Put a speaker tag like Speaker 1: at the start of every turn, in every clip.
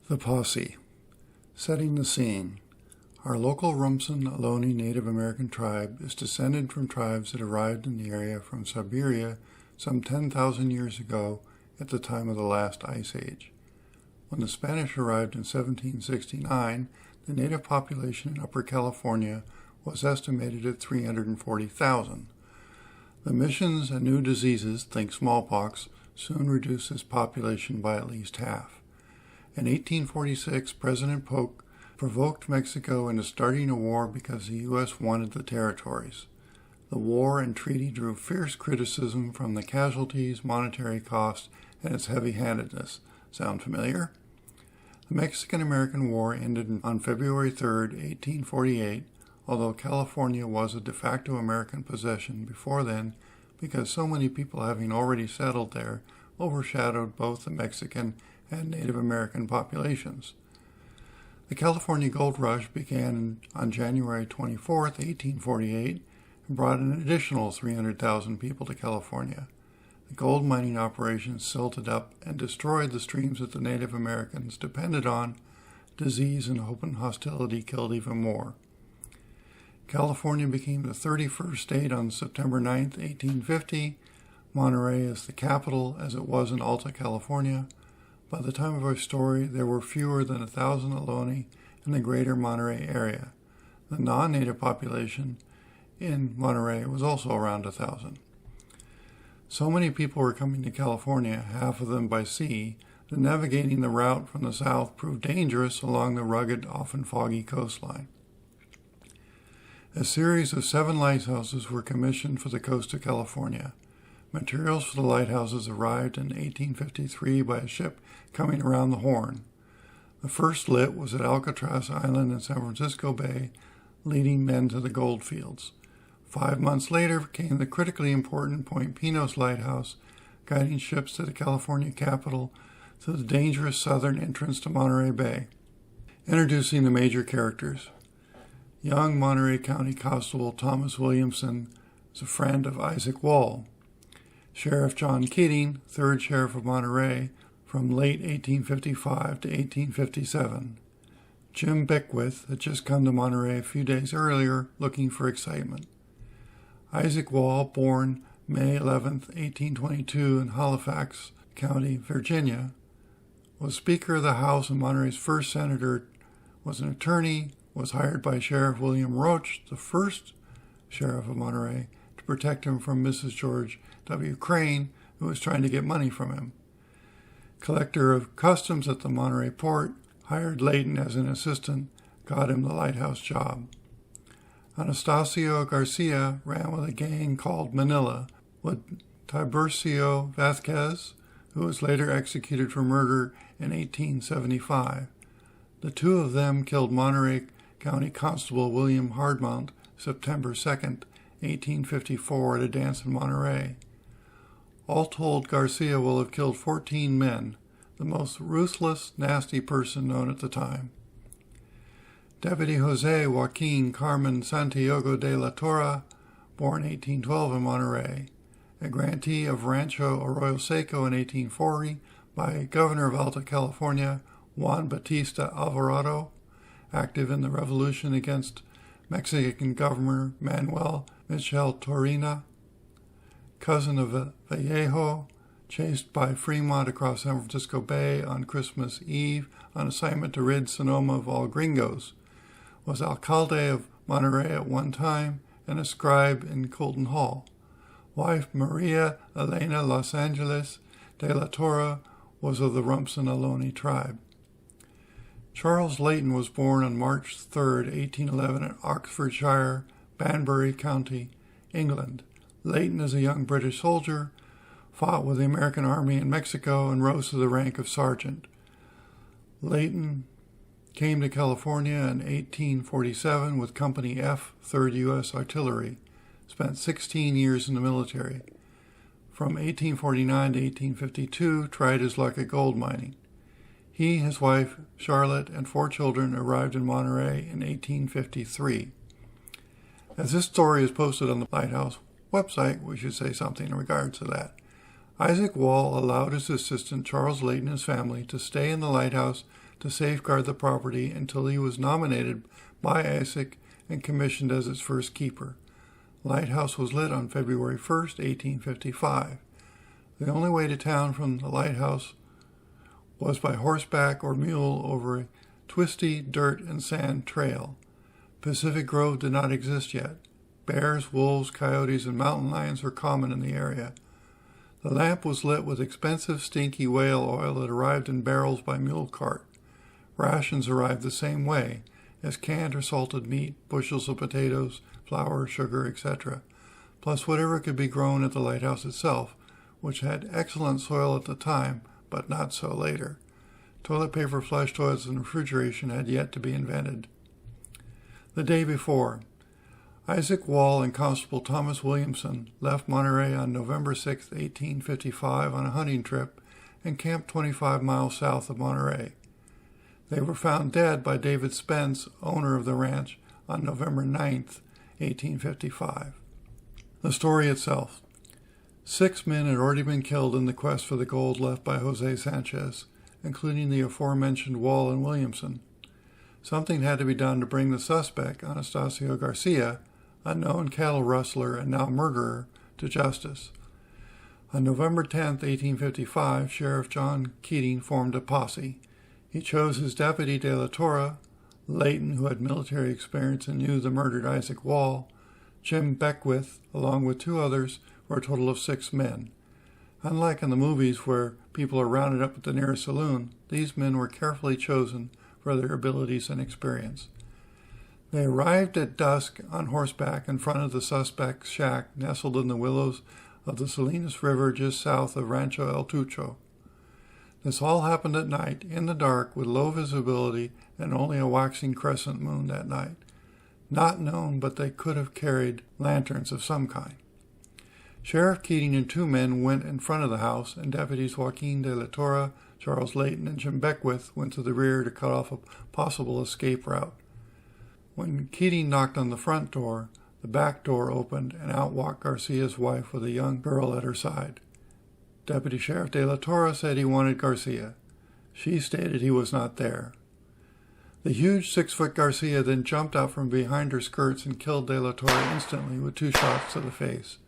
Speaker 1: The Posse. Setting the scene. Our local Rumsen Ohlone Native American tribe is descended from tribes that arrived in the area from Siberia some 10,000 years ago at the time of the last ice age. When the Spanish arrived in 1769, the native population in Upper California was estimated at 340,000. The missions and new diseases, think smallpox, soon reduced this population by at least half. In 1846, President Polk provoked Mexico into starting a war because the U.S. wanted the territories. The war and treaty drew fierce criticism from the casualties, monetary cost, and its heavy-handedness. Sound familiar? The Mexican-American War ended on February 3, 1848, although California was a de facto American possession before then because so many people having already settled there overshadowed both the Mexican and Native American populations. The California Gold Rush began on January 24, 1848, and brought an additional 300,000 people to California. The gold mining operations silted up and destroyed the streams that the Native Americans depended on. Disease and open hostility killed even more. California became the 31st state on September 9, 1850. Monterey is the capital, as it was in Alta California. By the time of our story, there were fewer than 1,000 Ohlone in the greater Monterey area. The non-native population in Monterey was also around 1,000. So many people were coming to California, half of them by sea, that navigating the route from the south proved dangerous along the rugged, often foggy coastline. A series of 7 lighthouses were commissioned for the coast of California. Materials for the lighthouses arrived in 1853 by a ship coming around the Horn. The first lit was at Alcatraz Island in San Francisco Bay, leading men to the gold fields. 5 months later came the critically important Point Pinos lighthouse, guiding ships to the California capital through the dangerous southern entrance to Monterey Bay. Introducing the major characters. Young Monterey County Constable Thomas Williamson is a friend of Isaac Wall. Sheriff John Keating, 3rd Sheriff of Monterey, from late 1855 to 1857. Jim Beckwith had just come to Monterey a few days earlier looking for excitement. Isaac Wall, born May 11, 1822 in Halifax County, Virginia, was Speaker of the House and Monterey's first senator, was an attorney, was hired by Sheriff William Roach, the first Sheriff of Monterey, to protect him from Mrs. George W. Crane, who was trying to get money from him. Collector of Customs at the Monterey port, hired Layton as an assistant, got him the lighthouse job. Anastacio Garcia ran with a gang called Manila, with Tiburcio Vasquez, who was later executed for murder in 1875. The two of them killed Monterey County Constable William Hardmont September 2, 1854, at a dance in Monterey. All told, Garcia will have killed 14 men, the most ruthless, nasty person known at the time. Deputy Jose Joaquin Carmen Santiago de la Torre, born 1812 in Monterey, a grantee of Rancho Arroyo Seco in 1840 by Governor of Alta California Juan Bautista Alvarado, active in the revolution against Mexican Governor Manuel Michel Torina, cousin of Vallejo, chased by Fremont across San Francisco Bay on Christmas Eve on assignment to rid Sonoma of all gringos, was alcalde of Monterey at one time and a scribe in Colton Hall. Wife Maria Elena Los Angeles de la Torre was of the Rumsen Ohlone tribe. Charles Layton was born on March 3, 1811 in Oxfordshire, Banbury County, England. Layton, as a young British soldier, fought with the American Army in Mexico and rose to the rank of sergeant. Layton came to California in 1847 with Company F, 3rd U.S. Artillery, spent 16 years in the military. From 1849 to 1852, tried his luck at gold mining. He, his wife, Charlotte, and 4 children arrived in Monterey in 1853. As this story is posted on the Lighthouse website, we should say something in regards to that. Isaac Wall allowed his assistant Charles Layton and his family to stay in the lighthouse to safeguard the property until he was nominated by Isaac and commissioned as its first keeper. Lighthouse was lit on February 1st, 1855. The only way to town from the lighthouse was by horseback or mule over a twisty dirt and sand trail. Pacific Grove did not exist yet. Bears, wolves, coyotes, and mountain lions were common in the area. The lamp was lit with expensive, stinky whale oil that arrived in barrels by mule cart. Rations arrived the same way, as canned or salted meat, bushels of potatoes, flour, sugar, etc., plus whatever could be grown at the lighthouse itself, which had excellent soil at the time, but not so later. Toilet paper, flush toilets, and refrigeration had yet to be invented. The day before, Isaac Wall and Constable Thomas Williamson left Monterey on November 6, 1855 on a hunting trip and camped 25 miles south of Monterey. They were found dead by David Spence, owner of the ranch, on November 9, 1855. The story itself. 6 men had already been killed in the quest for the gold left by Jose Sanchez, including the aforementioned Wall and Williamson. Something had to be done to bring the suspect, Anastacio Garcia, a known cattle rustler and now murderer, to justice. On November 10, 1855, Sheriff John Keating formed a posse. He chose his deputy de la Torre, Layton, who had military experience and knew the murdered Isaac Wall, Jim Beckwith, along with 2 others, for a total of 6 men. Unlike in the movies where people are rounded up at the nearest saloon, these men were carefully chosen for their abilities and experience. They arrived at dusk on horseback in front of the suspect's shack nestled in the willows of the Salinas River just south of Rancho El Tucho. This all happened at night, in the dark, with low visibility and only a waxing crescent moon that night. Not known, but they could have carried lanterns of some kind. Sheriff Keating and 2 men went in front of the house, and deputies Joaquin de la Torre, Charles Layton, and Jim Beckwith went to the rear to cut off a possible escape route. When Keating knocked on the front door, the back door opened, and out walked Garcia's wife with a young girl at her side. Deputy Sheriff de la Torre said he wanted Garcia. She stated he was not there. The huge 6-foot Garcia then jumped out from behind her skirts and killed de la Torre instantly with 2 shots to the face.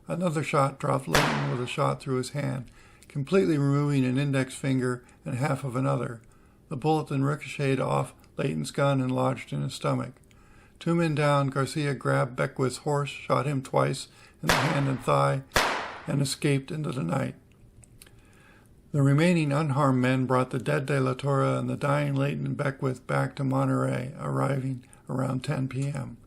Speaker 1: Another shot dropped Layton with a shot through his hand, completely removing an index finger and half of another. The bullet then ricocheted off Layton's gun and lodged in his stomach. 2 men down, Garcia grabbed Beckwith's horse, shot him twice in the hand and thigh, and escaped into the night. The remaining unharmed men brought the dead de la Torre and the dying Layton and Beckwith back to Monterey, arriving around 10 p.m.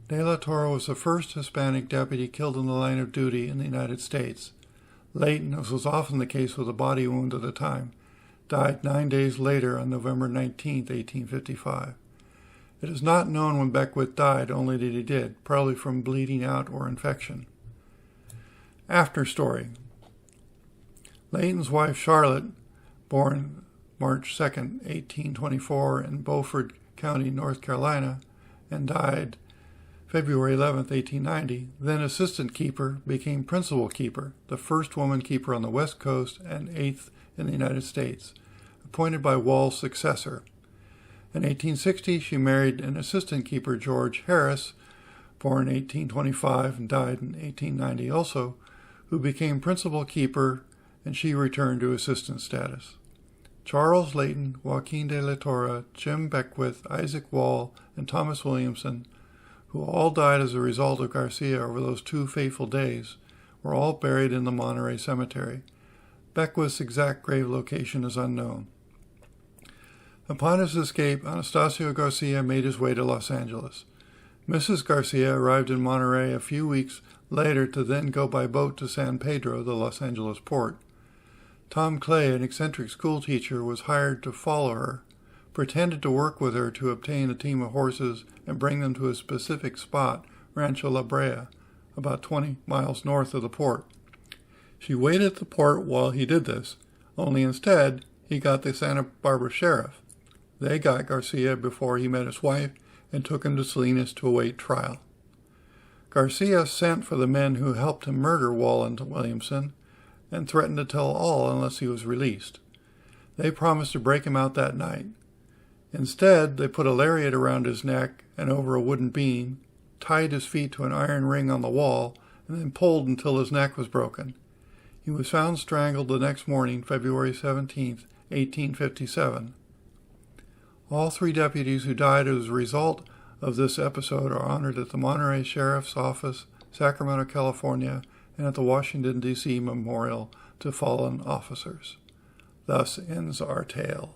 Speaker 1: De la Torre was the first Hispanic deputy killed in the line of duty in the United States. Layton, as was often the case with a body wound at the time, died 9 days later on November 19, 1855. It is not known when Beckwith died, only that he did, probably from bleeding out or infection. After story. Layton's wife Charlotte, born March 2, 1824 in Beaufort County, North Carolina, and died February 11, 1890, then assistant keeper, became principal keeper, the first woman keeper on the West Coast and 8th in the United States, appointed by Wall's successor. In 1860, she married an assistant keeper, George Harris, born 1825 and died in 1890 also, who became principal keeper, and she returned to assistant status. Charles Layton, Joaquin de la Torre, Jim Beckwith, Isaac Wall, and Thomas Williamson, who all died as a result of Garcia over those 2 fateful days, were all buried in the Monterey Cemetery. Beckwith's exact grave location is unknown. Upon his escape, Anastacio Garcia made his way to Los Angeles. Mrs. Garcia arrived in Monterey a few weeks later to then go by boat to San Pedro, the Los Angeles port. Tom Clay, an eccentric schoolteacher, was hired to follow her, pretended to work with her to obtain a team of horses and bring them to a specific spot, Rancho La Brea, about 20 miles north of the port. She waited at the port while he did this, only instead he got the Santa Barbara sheriff. They got Garcia before he met his wife and took him to Salinas to await trial. Garcia sent for the men who helped him murder Wall and Williamson and threatened to tell all unless he was released. They promised to break him out that night. Instead, they put a lariat around his neck and over a wooden beam, tied his feet to an iron ring on the wall, and then pulled until his neck was broken. He was found strangled the next morning, February 17, 1857. All 3 deputies who died as a result of this episode are honored at the Monterey Sheriff's Office, Sacramento, California, and at the Washington, D.C. Memorial to Fallen Officers. Thus ends our tale.